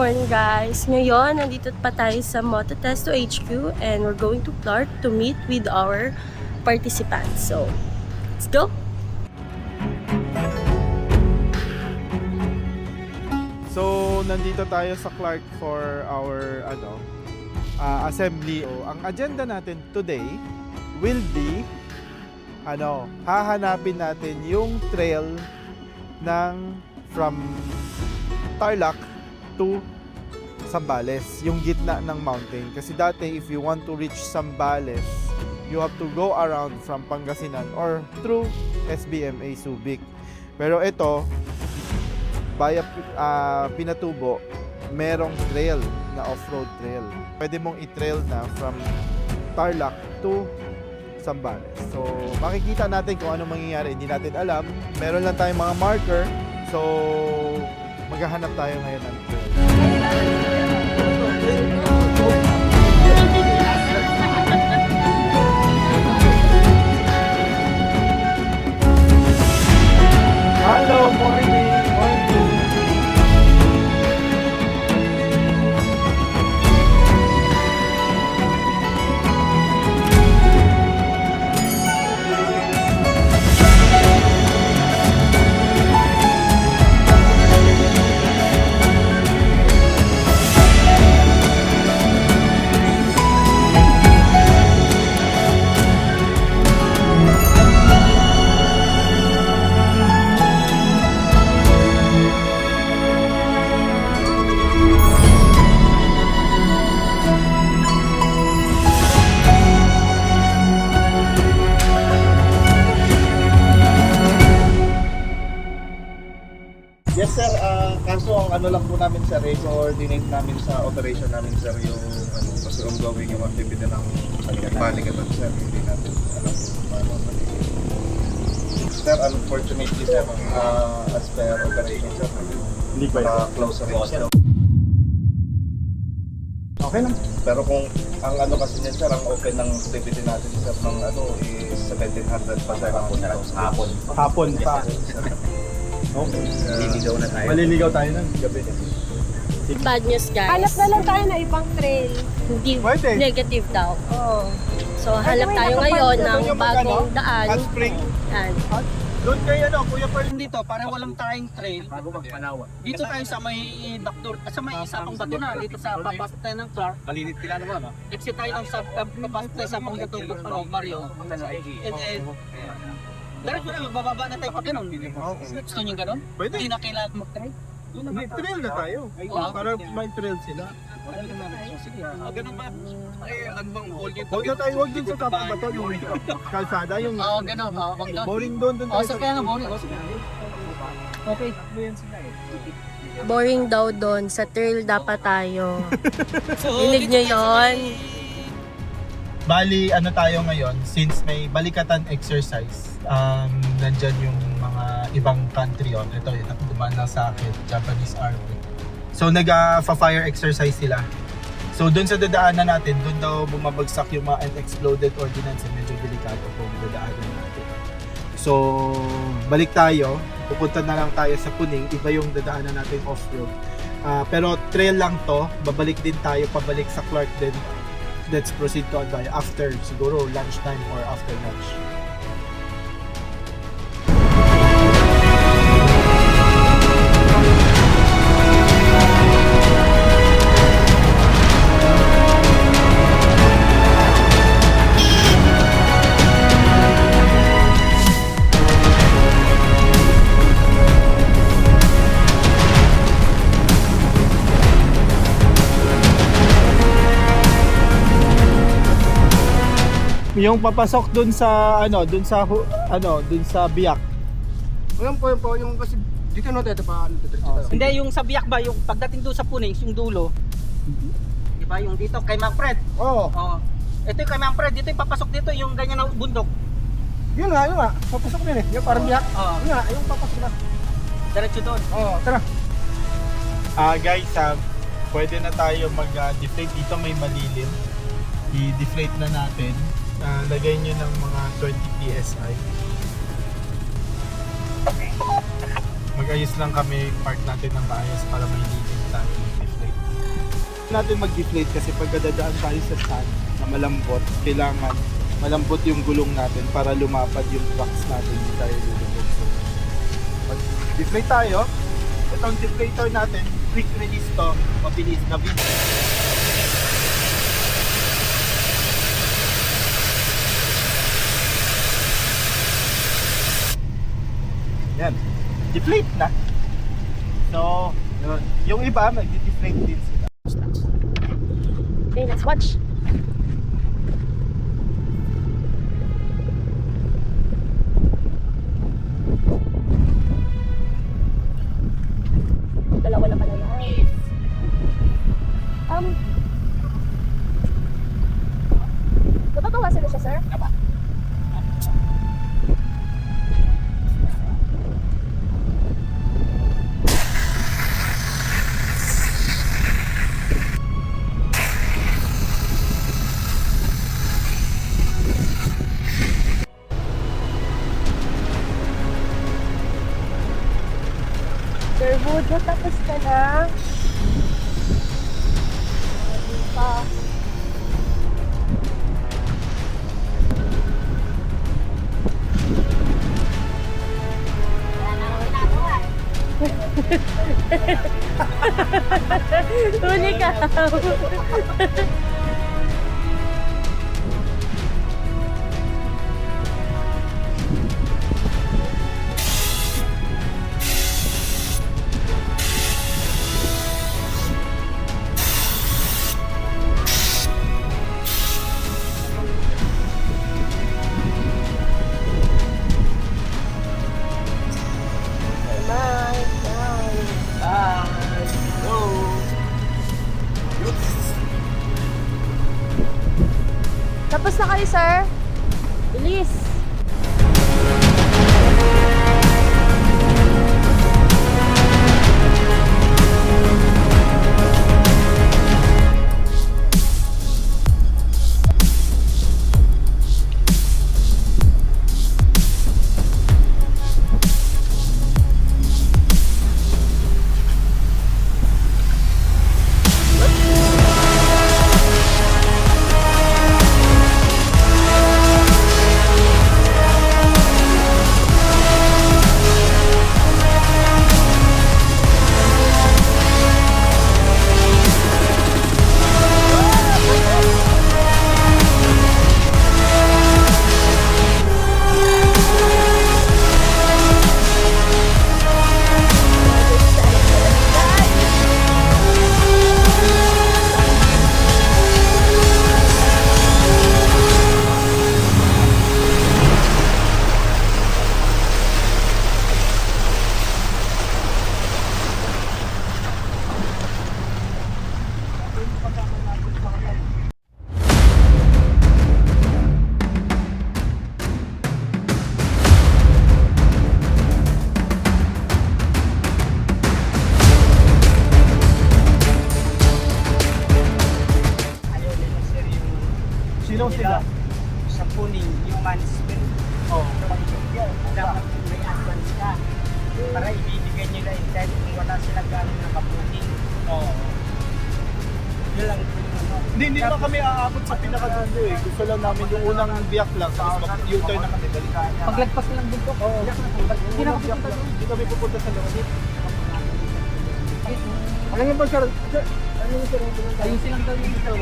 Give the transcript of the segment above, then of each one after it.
morning guys! Ngayon, nandito pa tayo sa Mototesto HQ and we're going to Clark to meet with our participants. So, let's go! So, nandito tayo sa Clark for our assembly. So, ang agenda natin today will be hahanapin natin yung trail from Tarlac to Zambales, yung gitna ng mountain. Kasi dati, if you want to reach Zambales, you have to go around from Pangasinan or through SBMA Subic. Pero ito, via Pinatubo, merong trail na off-road trail. Pwede mong i-trail na from Tarlac to Zambales. So, makikita natin kung ano mangyayari. Hindi natin alam. Meron lang tayong mga marker. So, maghahanap tayo ngayon ng trail. Hello, morning! Yes sir, kaso ang ano lang po namin sir, i-coordinate namin sa operation namin sir yung kasi ongoing yung activity ng baligatan sir, hindi natin alam kung paano magiging. Sir, unfortunately sir, as per operation sir, hindi pa close rin sir. Okay lang. Pero kung ang ano kasi niya sir, ang open ng activity natin sir ng is 1700 pa sir hapon pa. Okay. Maliligaw na tayo. Maliligaw tayo ng gabi. Bad news guys. Hanap na lang tayo na ibang trail. Hindi Pwede. negative daw. Oo. So, hanap tayo ngayon ng bagong daan. Hot spring. Yan. Doon kayo kuya Pearl. Dito para walang tayong trail bago magpanawa. Dito tayo sa may backdoor sa may isa pang bato na dito sa papasok tayo ng Clark. Kalinit sila naman ha. Exit tayo ng sa papasok tayo sa pang bato Mario. And then diretso na magbababa na tayo pa ganun. Gusto niyo ganun? Pwede. Hindi na kailangan mag-try. May trail na tayo. Para may trail sila. Sige. Ganun ba? Ay, ano bang hold you? Huwag na tayo, huwag din sa tapang bato yung kalsada, yung Oo, ganun. Wag doon. boring doon Oh, tayo. so kaya nga boring. Okay. Boring daw doon. Sa trail dapat tayo. Dinig nyo yun? Bali, tayo ngayon, since may balikatan exercise, nandyan yung mga ibang country on. Ito, yung dumaan lang sa akin, Japanese Army. So, nag-fire exercise sila. So, dun sa dadaanan natin, dun daw bumabagsak yung mga unexploded ordnance. Medyo delikado kung dadaanan natin. So, balik tayo. Pupunta na lang tayo sa Puning. Iba yung dadaanan natin off-road. Pero trail lang to. Babalik din tayo, pabalik sa Clark din. Let's proceed to Albay after siguro lunchtime or after lunch. Yung papasok dun sa dun sa Biak. Ngayon po yung kasi dito no tayo pa Hindi, yung sa biyak ba, yung pagdating doon sa Puning, yung dulo. Di ba, yung dito kay Mang Fred. Oo. Oo. Ito yung kay Mang Fred, dito yung papasok dito, yung ganyan na bundok. Yun nga. Papasok din Yung parang biyak. Oo. Yun nga, yung papasok na. Diretso doon. Oo, tara. Guys, pwede na tayo mag-deflate. Dito may malilim. I-deflate na natin. Lagay nyo ng mga 20 PSI. Mag-ayos lang kami, park natin ng maayos para may lilim tayo. Deflate. natin mag-deflate kasi pag dadaan tayo sa sand na malambot, kailangan malambot yung gulong natin para lumapad yung trucks natin, hindi tayo lulubog. So, mag-deflate tayo. Itong deflator natin, quick release to, mabilis na bilis. Yan, deflate na. So, yun. Yung iba, mag-deflate din sila. Okay, let's watch. Dalawa na pala yan. Nababawasan na siya, sir? Sir Wood, natapos ka na. Hindi pa. Huli ka. Tapos na kayo, sir. Bilis. Sino sila? Sa puning, yung management. Oh. Dapat may advance ka. Para ibibigay nila yung time kung wala silang gano'n nakapuning. Oh. Yun lang yung ano. Hindi naman kami aabot sa pinakadulo eh. Gusto lang namin yung unang biyak lang, tapos mag-U-turn na kami balik. Paglagpas lang dito. Oo. Hindi na kami pupunta doon. Hindi kami pupunta sa loob. Alam mo ba, sir? Ayusin lang daw yung ito.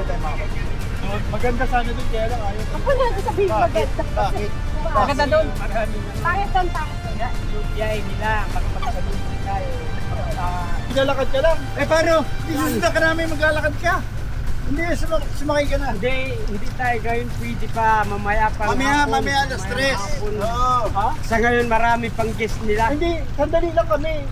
Maganda sana doon, kaya lang ayaw. Ako na sabihin maganda. Bakit? Maganda doon. Bakit doon tayo? Yung biyay nila, magpapagsalusin tayo. Maglalakad ka lang. Eh paano? Isusundan ka namin, maglalakad ka. Hindi, sumakay ka na. Hindi tayo ngayon pwede pa mamaya pang Mamaya alas 3. Oo. Sa ngayon marami pang guest nila. Hindi, sandali lang kami.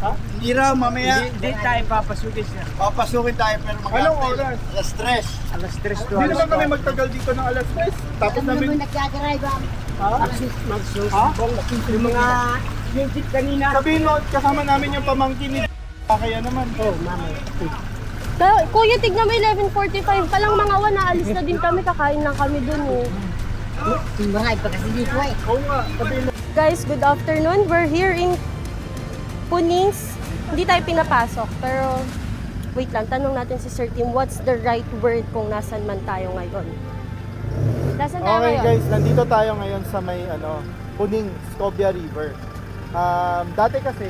Hindi raw, mamaya. Hindi tayo papasukin sir. Papasukin tayo pero Anong oras? Alas 3. Alas 3 to Hindi alas naman kami 4. magtagal dito ng alas 3. Tapos namin... nagkakarive ang Magsusumbong. Yung mga yung jeep kanina. Sabihin mo, kasama namin yung pamangkin ni kaya naman. Oh, mama. Kuya, tignan mo 11:45 pa lang mga naalis na din kami. Kakain lang kami dun eh. Marami pa kasi dito eh. Oo nga, sabihin mo. Guys, good afternoon. We're here in Punings. Hindi tayo pinapasok, pero wait lang, tanong natin si Sir Tim, what's the right word kung nasan man tayo ngayon? Nasaan tayo Okay ngayon? guys, nandito tayo ngayon sa may Puning Scobia River. Dati kasi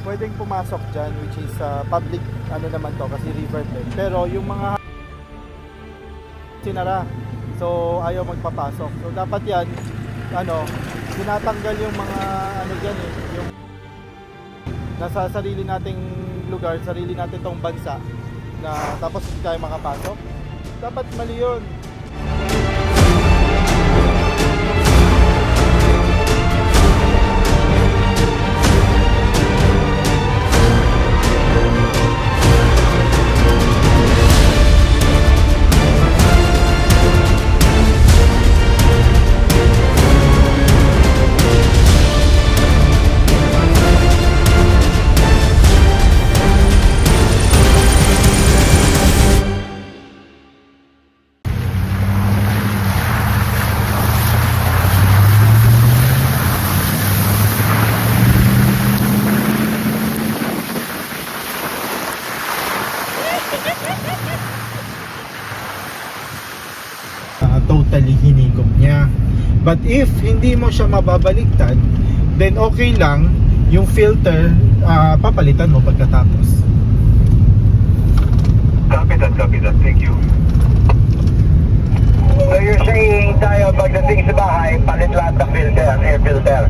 pwedeng pumasok dyan, which is public naman to kasi river bed. Pero yung mga sinara, so ayaw magpapasok. So dapat yan, tinatanggal yung mga dyan yung nasa sarili nating lugar, sarili natin tong bansa na tapos hindi tayo makapasok. Dapat mali yun. Totally hinigop niya. But if hindi mo siya mababaliktad, then okay lang, yung filter papalitan mo pagkatapos. Copy that, thank you. So you're saying tayo pagdating sa bahay, palit lahat ng filter, air filter.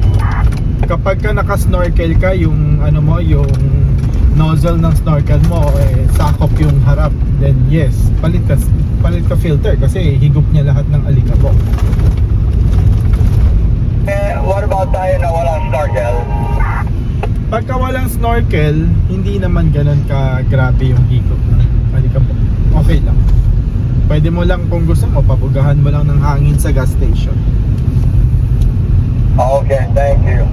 Kapag ka naka-snorkel ka, yung yung nozzle ng snorkel mo sakop yung harap, then yes, palit ka filter kasi higop niya lahat ng alikabok. What about tayo na walang snorkel? Pagka walang snorkel, hindi naman ganun ka grabe yung higop ng alikabok. Okay lang. Pwede mo lang kung gusto mo, pabugahan mo lang ng hangin sa gas station. Okay, thank you.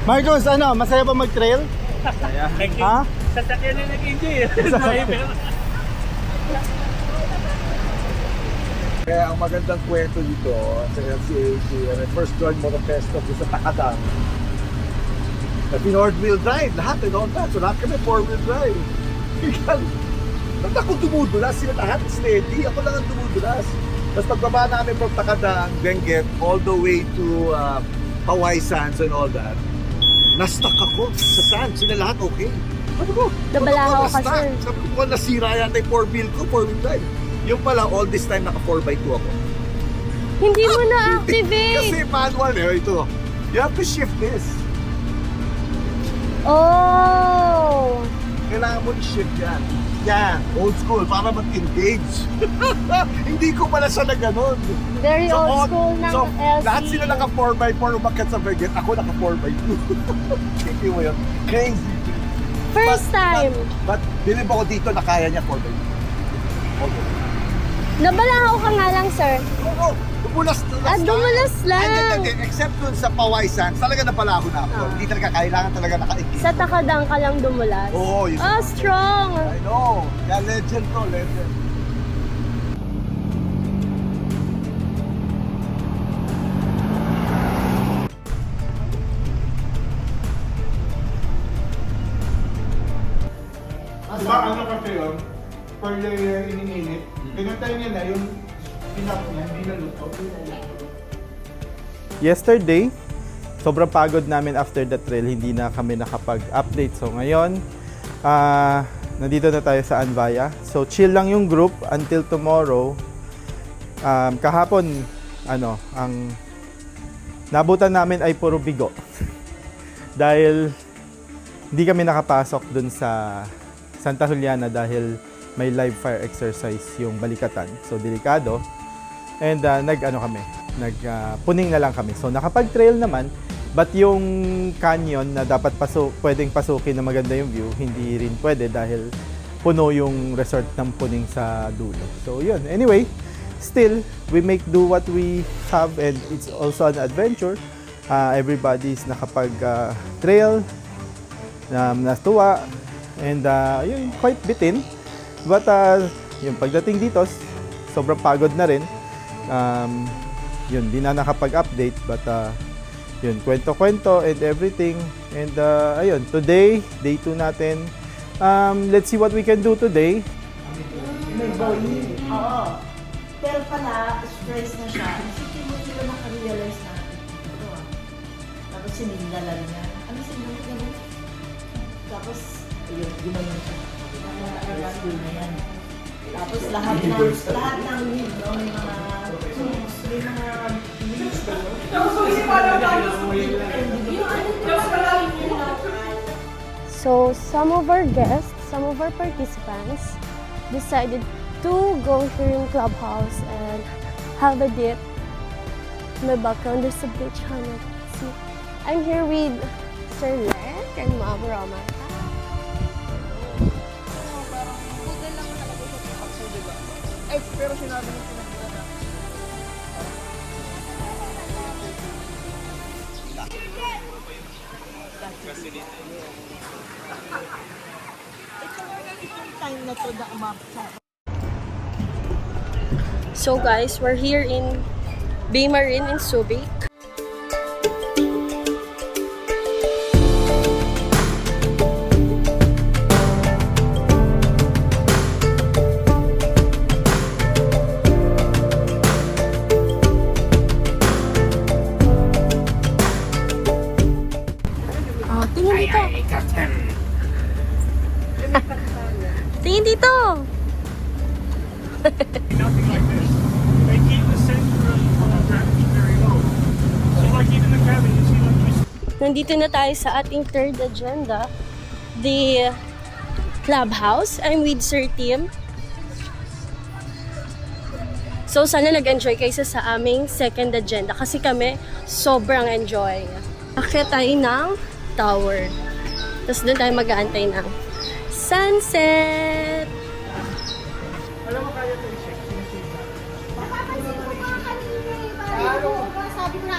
Marcos, masaya ba mag-trail? Ha? Sasakyan na nag-enjoy. Kaya ang magandang kwento dito sa LCAG, first joined Motopesto sa Takadang. Pinorth-wheel drive, lahat all that. So lahat kami 4-wheel drive. Ba't ako dumudulas? Sila lahat steady, ako lang ang dumudulas. Tapos pagbaba namin from Takadang, Benguet, all the way to Hawaii Sands and all that, na-stuck ako sa sand. Sila lahat okay. Sabi ko, Nabalahaw ka, na-stuck. sir. Sabi ko, nasira yata yung 4-wheel ko, 4-wheel drive. Yung pala, all this time naka 4x2 ako. Hindi mo na-activate! Kasi manual ito. You have to shift this. Oh! Kailangan mo i-shift yan. Yan, old school, para mag-engage. Hindi ko pala siya na ganun. Very old school ng so, LC. lahat sila naka 4x4 umakyat sa Benguet, ako naka 4x2. Hindi mo yun. Crazy. First time. But bilib ako dito na kaya niya 4x2. Okay. Nabalahaw ka nga lang, sir. Oo, dumulas lang. Dumulas lang. Hindi, except dun sa Pawai Sands, talaga napala ako na ako. Hindi talaga, kailangan talaga naka-engage. Sa Takadang ka lang dumulas. Oo, yun. Strong! I know. Kaya legend to, legend. Diba kasi yun? Per layer iniinit. Pinatay niya na yung pinap niya, hindi na luto. Yesterday, sobrang pagod namin after the trail, hindi na kami nakapag-update. So ngayon, nandito na tayo sa Anvaya. So chill lang yung group until tomorrow. Kahapon, ang nabutan namin ay puro bigo. Dahil hindi kami nakapasok dun sa Santa Juliana dahil may live fire exercise yung Balikatan. So delikado. And puning na lang kami. So nakapag-trail naman, but yung canyon na dapat pwedeng pasukin na maganda yung view, hindi rin pwede dahil puno yung resort ng Puning sa dulo. So yun, anyway, still, we make do what we have and it's also an adventure. Everybody's nakapag-trail, natuwa, and yun, quite bitin. But yung pagdating dito, sobrang pagod na rin. Yun, di na nakapag-update, but yun, kwento-kwento and everything. And ayun, today, day 2 natin. Let's see what we can do today. May bowling. Oo. Pero pala, stress na siya. Isipin mo sila nakarealize na ito ah. Tapos sinindala niya. Ano sinindala niya? Tapos, ayun, gumanon siya. Last day na yan. Tapos lahat ng lead, no? May mga leads kayo. So, some of our guests, some of our participants decided to go here in Clubhouse and have a dip. In my background, there's a beach, honey. See, I'm here with Sir Len and Ma'am Roma. Pero sinabi ng pinagdala. Time na to na umapsa. So guys, we're here in Bay Marine in Subic. Oh, tingin dito. Tingin dito. Nothing like this. They keep the center of gravity very low. So like even the cabin, you see like you Nandito na tayo sa ating third agenda, the Clubhouse. I'm with Sir Tim. So sana nag-enjoy kayo sa aming second agenda kasi kami sobrang enjoy. Akyat tayo ng tower. Tapos doon tayo mag-aantay ng sunset. Alam mo, kaya ito i-check. Napapansin ko nga kanina eh. Parang sabi ko na,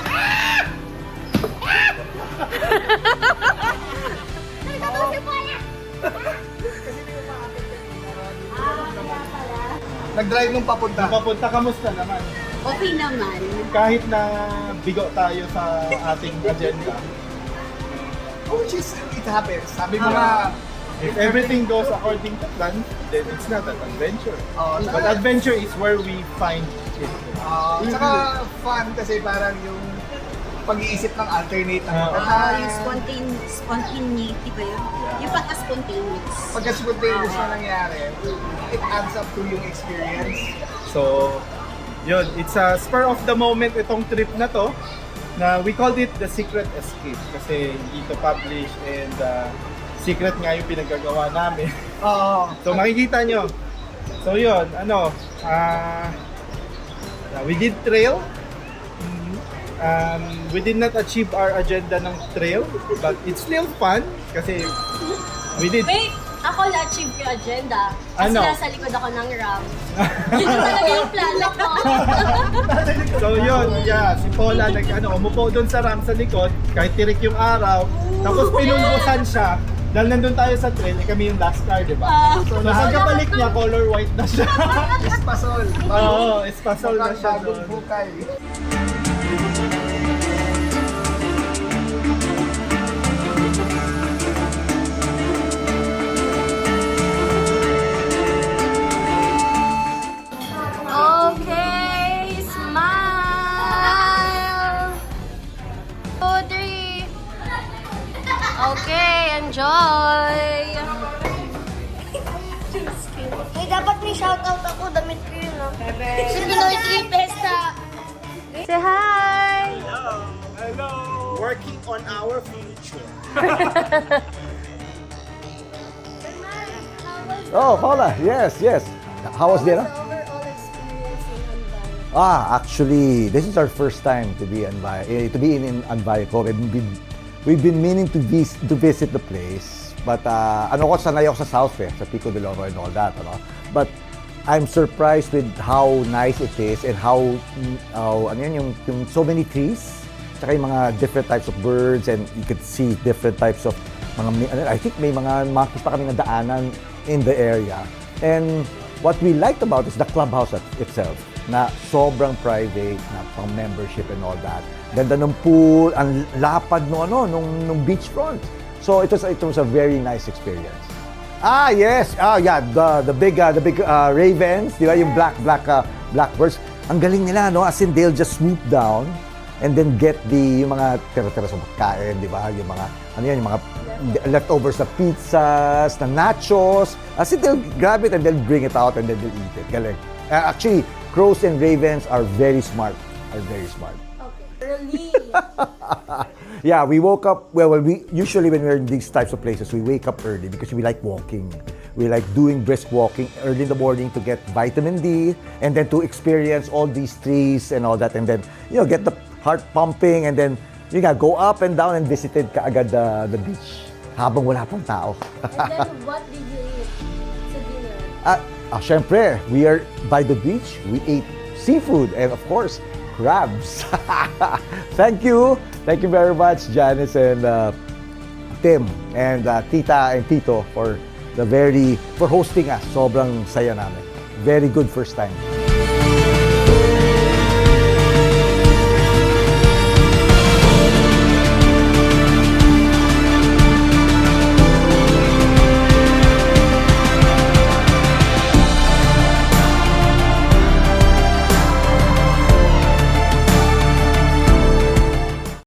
nagkatapos yung pala! Nag-drive nung papunta. Papunta, kamusta naman? Okay naman. Kahit na bigo tayo sa ating agenda, Which is, it happens. Sabi mo nga, if everything goes according to plan, then it's not an adventure. Saka- But adventure is where we find it. saka fun kasi parang yung pag-iisip ng alternate na Yung spontaneity ba yun? Yung pagka-spontaneous. pagka-spontaneous na nangyari, it adds up to yung experience. So, yun, it's a spur of the moment itong trip na to, na we called it the Secret Escape kasi hindi to publish and secret nga yung pinagagawa namin. Oo. So makikita nyo. So yun, we did trail. We did not achieve our agenda ng trail, but it's still fun kasi we did. Wait! Ako na-achieve yung agenda. Kasi Ano? nasa likod ako ng RAM. Yun yung talaga yung plano ko. So yun, yeah, si Paula umupo doon sa ram sa likod, kahit tirik yung araw, tapos pinulbusan siya. Dahil nandun tayo sa trail, kami yung last car, di ba? So pagkabalik niya, color white na siya. Espasol. Oo, espasol na Mukhang siya bagong doon. bukay. Okay, smile. 2, 3. Okay, enjoy. Eh, dapat may shoutout ako. Damit ko yun, no? Si Pinoy Trip Festa. Say hi. Hello! Working on our future. Oh, Paula, yes, yes. How was dinner? Overall experience in Honduras. Actually, this is our first time to be in Anbayaco. We've been meaning to visit the place. But sanay ako sa South sa Pico de Loro and all that, But I'm surprised with how nice it is and how yung so many trees, tsaka yung mga different types of birds, and you could see different types of I think may mga monkeys pa kami na daanan in the area. And what we liked about is the clubhouse itself, na sobrang private, na pang membership and all that. Ganda ng pool, ang lapad nung beachfront. So it was a very nice experience. Yes. The big ravens, di ba? Yung blackbirds. Ang galing nila, as in they'll just swoop down and then get yung mga tira-tira sa pagkain, di ba? Yung mga yung mga leftovers na pizzas, na nachos. As in they'll grab it and they'll bring it out and then they'll eat it. Galing. Actually, crows and ravens are very smart. Really? Yeah, we woke up, we usually when we're in these types of places, we wake up early because we like walking. We like doing brisk walking early in the morning to get vitamin D and then to experience all these trees and all that, and then, get the heart pumping, and then, go up and down and visited kaagad the beach habang wala pang tao. And then what did you eat sa dinner? Syempre, we are by the beach. We ate seafood and of course, crabs. Thank you very much, Janice and Tim and Tita and Tito for hosting us. Sobrang saya namin. Very good first time.